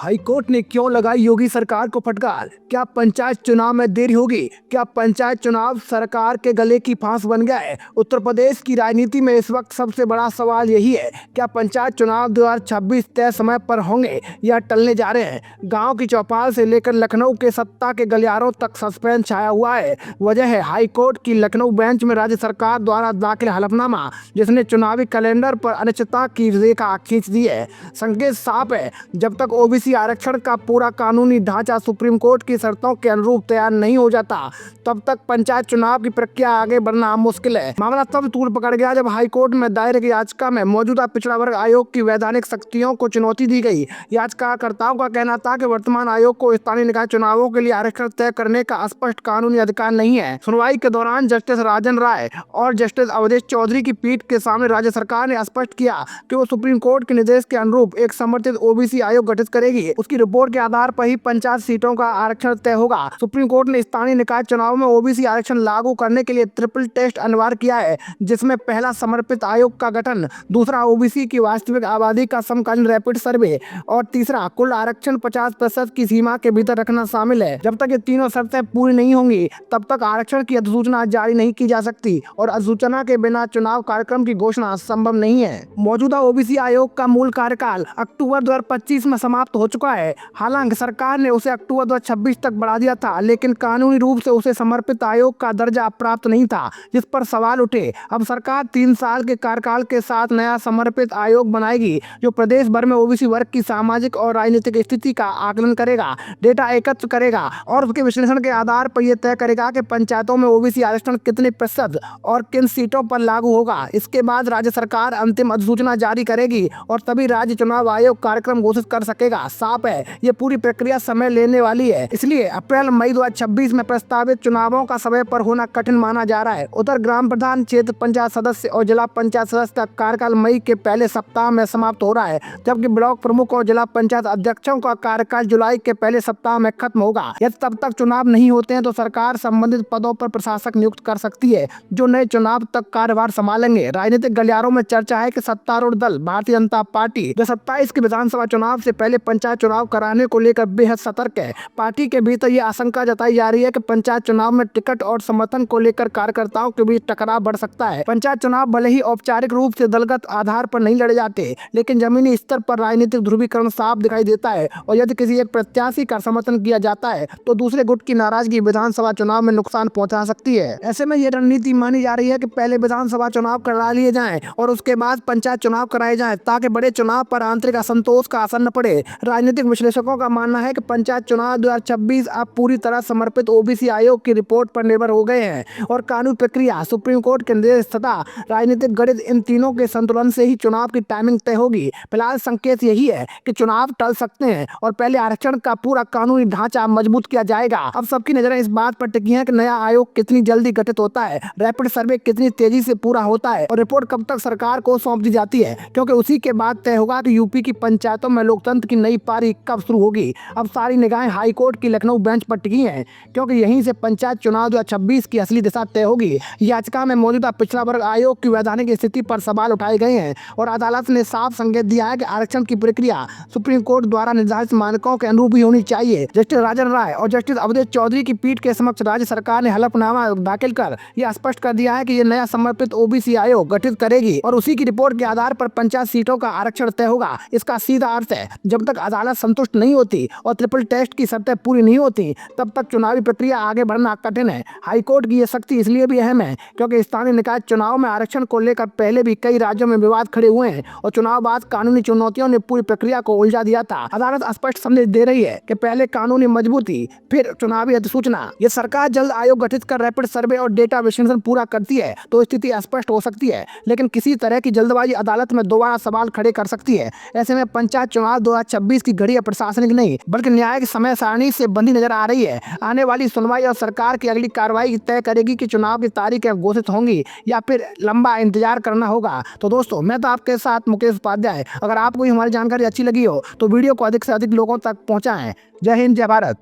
High court ने क्यों लगाई योगी सरकार को फटकार? क्या पंचायत चुनाव में देरी होगी? क्या पंचायत चुनाव सरकार के गले की फांस बन गया है? उत्तर प्रदेश की राजनीति में इस वक्त सबसे बड़ा सवाल यही है, क्या पंचायत चुनाव 2026 तय समय पर होंगे या टलने जा रहे हैं? गांव की चौपाल से लेकर लखनऊ के सत्ता के गलियारों तक सस्पेंस छाया हुआ है। वजह है हाईकोर्ट की लखनऊ बेंच में राज्य सरकार द्वारा दाखिल हलफनामा, जिसने चुनावी कैलेंडर पर अनिश्चितता की रेखा खींच दी है। संकेत साफ है, जब तक ओबीसी आरक्षण का पूरा कानूनी ढांचा सुप्रीम कोर्ट की शर्तों के अनुरूप तैयार नहीं हो जाता, तब तक पंचायत चुनाव की प्रक्रिया आगे बढ़ना मुश्किल है। मामला तब तूल पकड़ गया जब हाईकोर्ट में दायर की याचिका में मौजूदा पिछड़ा वर्ग आयोग की वैधानिक शक्तियों को चुनौती दी गई। याचिकाकर्ताओं का कहना था कि वर्तमान आयोग को स्थानीय निकाय चुनावों के लिए आरक्षण तय करने का स्पष्ट कानूनी अधिकार नहीं है। सुनवाई के दौरान जस्टिस राजन राय और जस्टिस अवधेश चौधरी की पीठ के सामने राज्य सरकार ने स्पष्ट किया कि वो सुप्रीम कोर्ट के निर्देश के अनुरूप एक समर्थित ओबीसी आयोग गठित करेगी। उसकी रिपोर्ट के आधार पर ही पंचायत सीटों का आरक्षण तय होगा। सुप्रीम कोर्ट ने स्थानीय निकाय चुनाव में ओबीसी आरक्षण लागू करने के लिए ट्रिपल टेस्ट अनिवार्य किया है, जिसमें पहला समर्पित आयोग का गठन, दूसरा ओबीसी की वास्तविक आबादी का समकालीन रैपिड सर्वे और तीसरा कुल आरक्षण 50% की सीमा के भीतर रखना शामिल है। जब तक ये तीनों शर्तें पूरी नहीं होंगी, तब तक आरक्षण की अधिसूचना जारी नहीं की जा सकती और अधिसूचना के बिना चुनाव कार्यक्रम की घोषणा संभव नहीं है। मौजूदा ओबीसी आयोग का मूल कार्यकाल अक्टूबर 2025 में समाप्त हो चुका है। हालांकि सरकार ने उसे अक्टूबर 2026 तक बढ़ा दिया था, लेकिन कानूनी रूप से उसे समर्पित आयोग का दर्जा प्राप्त नहीं था, जिस पर सवाल उठे। अब सरकार 3 साल के कार्यकाल के साथ नया समर्पित आयोग बनाएगी, जो प्रदेश भर में ओबीसी वर्ग की सामाजिक और राजनीतिक स्थिति का आकलन करेगा, डेटा एकत्र करेगा और उसके विश्लेषण के आधार पर यह तय करेगा कि पंचायतों में ओबीसी आरक्षण कितने प्रतिशत और किन सीटों पर लागू होगा। इसके बाद राज्य सरकार अंतिम अधिसूचना जारी करेगी और तभी राज्य चुनाव आयोग कार्यक्रम घोषित कर सकेगा। साफ है, ये पूरी प्रक्रिया समय लेने वाली है, इसलिए अप्रैल मई 2026 में प्रस्तावित चुनावों का समय पर होना कठिन माना जा रहा है। उधर ग्राम प्रधान, क्षेत्र पंचायत सदस्य और जिला पंचायत सदस्य का कार्यकाल मई के पहले सप्ताह में समाप्त हो रहा है, जबकि ब्लॉक प्रमुख और जिला पंचायत अध्यक्षों का कार्यकाल जुलाई के पहले सप्ताह में खत्म होगा। यदि तब तक चुनाव नहीं होते हैं तो सरकार संबंधित पदों पर प्रशासक नियुक्त कर सकती है, जो नए चुनाव तक कार्यभार संभालेंगे। राजनीतिक गलियारों में चर्चा है कि सत्तारूढ़ दल भारतीय जनता पार्टी 2027 के विधानसभा चुनाव से पहले पंचायत चुनाव कराने को लेकर बेहद सतर्क है। पार्टी के भीतर ये आशंका जताई जा रही है कि पंचायत चुनाव में टिकट और समर्थन को लेकर कार्यकर्ताओं के बीच टकराव बढ़ सकता है। पंचायत चुनाव भले ही औपचारिक रूप से दलगत आधार पर नहीं लड़े जाते, लेकिन जमीनी स्तर पर राजनीतिक ध्रुवीकरण साफ दिखाई देता है और यदि किसी एक प्रत्याशी का समर्थन किया जाता है तो दूसरे गुट की नाराजगी विधानसभा चुनाव में नुकसान पहुंचा सकती है। ऐसे में ये रणनीति मानी जा रही है कि पहले विधानसभा चुनाव करा लिए जाएं और उसके बाद पंचायत चुनाव कराए जाएं, ताकि बड़े चुनाव पर आंतरिक असंतोष का असर न पड़े। राजनीतिक विश्लेषकों का मानना है कि पंचायत चुनाव 2026 अब पूरी तरह समर्पित ओबीसी आयोग की रिपोर्ट पर निर्भर हो गए हैं और कानूनी प्रक्रिया, सुप्रीम कोर्ट के निर्देश तथा राजनीतिक गणित, इन तीनों के संतुलन से ही चुनाव की टाइमिंग तय होगी। फिलहाल संकेत यही है कि चुनाव टल सकते हैं और पहले आरक्षण का पूरा कानूनी ढांचा मजबूत किया जाएगा। अब सबकी नजरें इस बात पर टिकी है कि नया आयोग कितनी जल्दी गठित होता है, रैपिड सर्वे कितनी तेजी से पूरा होता है और रिपोर्ट कब तक सरकार को सौंप दी जाती है, क्योंकि उसी के बाद तय होगा कि यूपी की पंचायतों में लोकतंत्र की नई पारी कब शुरू होगी। अब सारी निगाहें हाईकोर्ट की लखनऊ बेंच पर टिकी हैं, क्योंकि यहीं से पंचायत चुनाव 2026 की असली दिशा तय होगी। याचिका में मौजूदा पिछड़ा वर्ग आयोग की वैधानिक स्थिति पर सवाल उठाए गए हैं और अदालत ने साफ संकेत दिया है कि आरक्षण की प्रक्रिया सुप्रीम कोर्ट द्वारा निर्धारित मानकों के अनुरूप ही होनी चाहिए। जस्टिस राजन राय और जस्टिस अवधेश चौधरी की पीठ के समक्ष राज्य सरकार ने हलफनामा दाखिल कर यह स्पष्ट कर दिया है कि ये नया समर्पित ओबीसी आयोग गठित करेगी और उसी की रिपोर्ट के आधार पर पंचायत सीटों का आरक्षण तय होगा। इसका सीधा अर्थ है, जब तक अदालत संतुष्ट नहीं होती और ट्रिपल टेस्ट की शर्तें पूरी नहीं होती, तब तक चुनावी प्रक्रिया आगे बढ़ना कठिन है। हाईकोर्ट की यह शक्ति इसलिए भी अहम है क्योंकि स्थानीय निकाय चुनाव में आरक्षण को लेकर पहले भी कई राज्यों में विवाद खड़े हुए हैं और चुनाव बाद कानूनी चुनौतियों ने पूरी प्रक्रिया को उलझा दिया था। अदालत स्पष्ट संदेश दे रही है कि पहले कानूनी मजबूती, फिर चुनावी अधिसूचना। ये सरकार जल्द आयोग गठित कर रैपिड सर्वे और डेटा विश्लेषण पूरा करती है तो स्थिति स्पष्ट हो सकती है, लेकिन किसी तरह की जल्दबाजी अदालत में दोबारा सवाल खड़े कर सकती है। ऐसे में पंचायत चुनाव 2026 की घड़ी प्रशासनिक नहीं बल्कि न्याय की समय सारणी से बंधी नजर आ रही है। आने वाली सुनवाई और सरकार की अगली कार्रवाई तय करेगी कि चुनाव की तारीखें घोषित होंगी या फिर लंबा इंतजार करना होगा। तो दोस्तों, मैं तो आपके साथ मुकेश उपाध्याय। अगर आपको हमारी जानकारी अच्छी लगी हो तो वीडियो को अधिक से अधिक लोगों तक पहुंचाएं। जय हिंद, जय भारत।